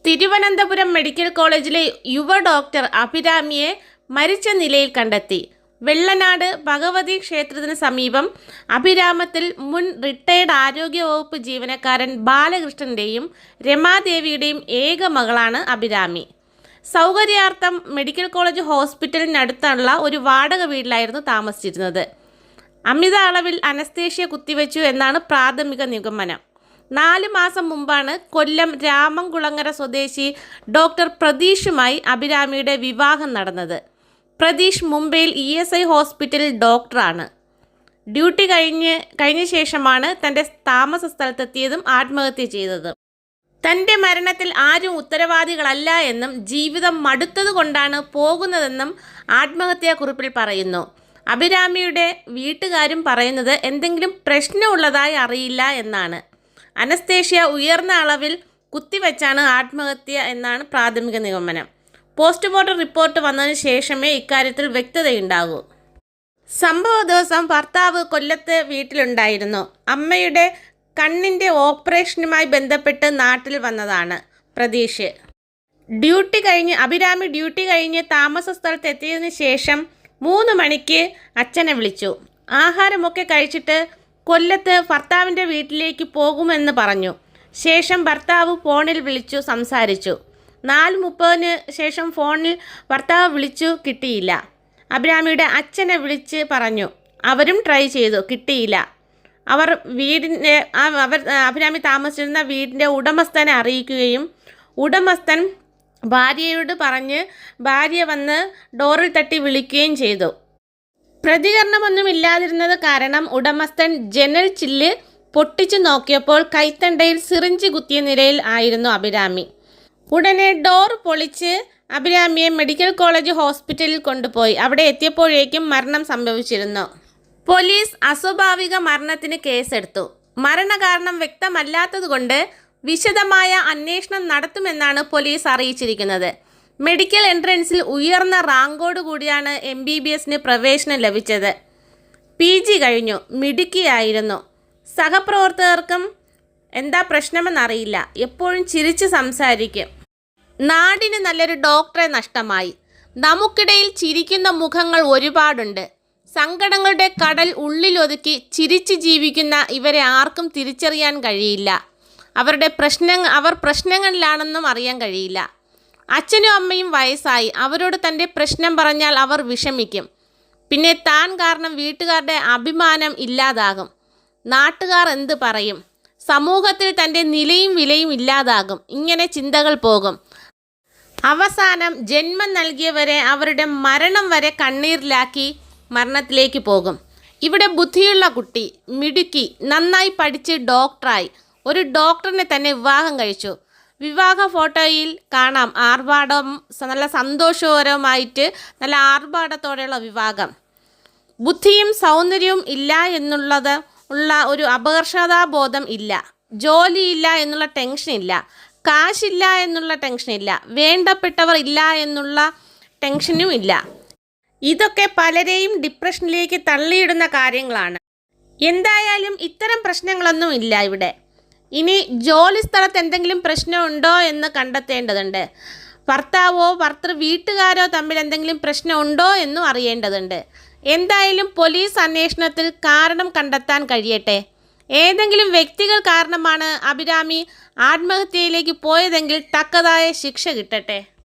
Thiruvananthapuram medical കോളേജിലെ യുവ doctor അഭിരാമിയെ മരിച്ച നിലയിൽ കണ്ടെത്തി. വെള്ളനാട് ഭഗവതി ക്ഷേത്രത്തിന് സമീപം അഭിരാമത്തിൽ മുൻ റിട്ടയർഡ് ആരോഗ്യവകുപ്പ് ജീവനക്കാരൻ ബാലകൃഷ്ണൻ്റെയും രമാദേവിയുടെയും ഏക മകളാണ് അഭിരാമി. സൗകര്യാർത്ഥം മെഡിക്കൽ കോളേജ് ഹോസ്പിറ്റലിനടുത്തുള്ള ഒരു വാടക വീട്ടിലായിരുന്നു താമസിച്ചിരുന്നത്. അമിത അളവിൽ അനസ്തേഷ്യ കുത്തിവെച്ചു എന്നാണ് പ്രാഥമിക നിഗമനം. 4 മാസം മുമ്പാണ് കൊല്ലം രാമംകുളങ്ങര സ്വദേശി ഡോക്ടർ പ്രതീഷുമായി അഭിരാമിയുടെ വിവാഹം നടന്നത്. പ്രതീഷ് മുംബൈയിൽ ESI ഹോസ്പിറ്റലിൽ ഡോക്ടറാണ്. ഡ്യൂട്ടി കഴിഞ്ഞ ശേഷമാണ് തൻ്റെ താമസ സ്ഥലത്തെത്തിയതും ആത്മഹത്യ ചെയ്തത്. തൻ്റെ മരണത്തിൽ ആരും ഉത്തരവാദികളല്ല എന്നും ജീവിതം മടുത്തതുകൊണ്ടാണ് പോകുന്നതെന്നും ആത്മഹത്യാക്കുറിപ്പിൽ പറയുന്നു. അഭിരാമിയുടെ വീട്ടുകാരും പറയുന്നത് എന്തെങ്കിലും പ്രശ്നമുള്ളതായി അറിയില്ല എന്നാണ്. അനസ്തേഷ്യ ഉയർന്ന അളവിൽ കുത്തിവെച്ചാണ് ആത്മഹത്യ എന്നാണ് പ്രാഥമിക നിഗമനം. പോസ്റ്റ്മോർട്ടം റിപ്പോർട്ട് വന്നതിന് ശേഷമേ ഇക്കാര്യത്തിൽ വ്യക്തതയുണ്ടാകൂ. സംഭവ ദിവസം ഭർത്താവ് കൊല്ലത്ത് വീട്ടിലുണ്ടായിരുന്നു. അമ്മയുടെ കണ്ണിൻ്റെ ഓപ്പറേഷനുമായി ബന്ധപ്പെട്ട് നാട്ടിൽ വന്നതാണ് പ്രതീഷ്. അഭിരാമി ഡ്യൂട്ടി കഴിഞ്ഞ് താമസ സ്ഥലത്ത് എത്തിയതിന് ശേഷം 3 മണിക്ക് അച്ഛനെ വിളിച്ചു. ആഹാരമൊക്കെ കഴിച്ചിട്ട് കൊല്ലത്ത് ഭർത്താവിൻ്റെ വീട്ടിലേക്ക് പോകുമെന്ന് പറഞ്ഞു. ശേഷം ഭർത്താവ് ഫോണിൽ വിളിച്ചു സംസാരിച്ചു. 4:30 ശേഷം ഫോണിൽ ഭർത്താവ് വിളിച്ചു, കിട്ടിയില്ല. അഭിരാമിയുടെ അച്ഛനെ വിളിച്ച് പറഞ്ഞു. അവരും ട്രൈ ചെയ്തു, കിട്ടിയില്ല. അഭിരാമി താമസിച്ചിരുന്ന വീടിൻ്റെ ഉടമസ്ഥനെ അറിയിക്കുകയും ഉടമസ്ഥൻ ഭാര്യയോട് പറഞ്ഞ് ഭാര്യ വന്ന് ഡോറിൽ തട്ടി വിളിക്കുകയും ചെയ്തു. പ്രതികരണമൊന്നുമില്ലാതിരുന്നത് കാരണം ഉടമസ്ഥൻ ജനൽ ചില്ല് പൊട്ടിച്ചു നോക്കിയപ്പോൾ കൈത്തണ്ടയിൽ സിറിഞ്ച് കുത്തിയ നിലയിൽ ആയിരുന്നു അഭിരാമി. ഉടനെ ഡോർ പൊളിച്ച് അഭിരാമിയെ മെഡിക്കൽ കോളേജ് ഹോസ്പിറ്റലിൽ കൊണ്ടുപോയി. അവിടെ എത്തിയപ്പോഴേക്കും മരണം സംഭവിച്ചിരുന്നു. പോലീസ് അസ്വാഭാവിക മരണത്തിന് കേസെടുത്തു. മരണകാരണം വ്യക്തമല്ലാത്തതുകൊണ്ട് വിശദമായ അന്വേഷണം നടത്തുമെന്നാണ് പോലീസ് അറിയിച്ചിരിക്കുന്നത്. മെഡിക്കൽ എൻട്രൻസിൽ ഉയർന്ന റാങ്കോട് കൂടിയാണ് MBBSന് പ്രവേശനം ലഭിച്ചത്. PG കഴിഞ്ഞു. മിടുക്കിയായിരുന്നു. സഹപ്രവർത്തകർക്കും എന്താ പ്രശ്നമെന്നറിയില്ല. എപ്പോഴും ചിരിച്ച് സംസാരിക്കും. നാടിന് നല്ലൊരു ഡോക്ടറെ നഷ്ടമായി. നമുക്കിടയിൽ ചിരിക്കുന്ന മുഖങ്ങൾ ഒരുപാടുണ്ട്. സങ്കടങ്ങളുടെ കടൽ ഉള്ളിലൊതുക്കി ചിരിച്ച് ജീവിക്കുന്ന ഇവരെ ആർക്കും തിരിച്ചറിയാൻ കഴിയില്ല. അവർ പ്രശ്നങ്ങളിലാണെന്നും അറിയാൻ കഴിയില്ല. അച്ഛനും അമ്മയും വയസ്സായി. അവരോട് തൻ്റെ പ്രശ്നം പറഞ്ഞാൽ അവർ വിഷമിക്കും. പിന്നെ താൻ കാരണം വീട്ടുകാരുടെ അഭിമാനം ഇല്ലാതാകും. നാട്ടുകാർ എന്ത് പറയും? സമൂഹത്തിൽ തൻ്റെ നിലയും വിലയും ഇല്ലാതാകും. ഇങ്ങനെ ചിന്തകൾ പോകും. അവസാനം ജന്മം നൽകിയവരെ അവരുടെ മരണം വരെ കണ്ണീരിലാക്കി മരണത്തിലേക്ക് പോകും. ഇവിടെ ബുദ്ധിയുള്ള കുട്ടി, മിടുക്കി, നന്നായി പഠിച്ച് ഡോക്ടറായി. ഒരു ഡോക്ടറിനെ തന്നെ വിവാഹം കഴിച്ചു. വിവാഹ ഫോട്ടോയിൽ കാണാം നല്ല സന്തോഷകരമായിട്ട് നല്ല ആർഭാടത്തോടെയുള്ള വിവാഹം. ബുദ്ധിയും സൗന്ദര്യവും ഇല്ല ഉള്ള ഒരു അപകർഷതാബോധം ഇല്ല. ജോലിയില്ല എന്നുള്ള ടെൻഷനില്ല. കാശില്ല എന്നുള്ള ടെൻഷനില്ല. വേണ്ടപ്പെട്ടവർ ഇല്ല എന്നുള്ള ടെൻഷനും ഇല്ല. ഇതൊക്കെ പലരെയും ഡിപ്രഷനിലേക്ക് തള്ളിയിടുന്ന കാര്യങ്ങളാണ്. എന്തായാലും ഇത്തരം പ്രശ്നങ്ങളൊന്നും ഇല്ല ഇവിടെ. ഇനി ജോലി സ്ഥലത്ത് എന്തെങ്കിലും പ്രശ്നമുണ്ടോ എന്ന് കണ്ടെത്തേണ്ടതുണ്ട്. ഭർത്താവോ വീട്ടുകാരോ തമ്മിൽ എന്തെങ്കിലും പ്രശ്നമുണ്ടോ എന്നും അറിയേണ്ടതുണ്ട്. എന്തായാലും പോലീസ് അന്വേഷണത്തിൽ കാരണം കണ്ടെത്താൻ കഴിയട്ടെ. ഏതെങ്കിലും വ്യക്തികൾ കാരണമാണ് അഭിരാമി ആത്മഹത്യയിലേക്ക് പോയതെങ്കിൽ തക്കതായ ശിക്ഷ കിട്ടട്ടെ.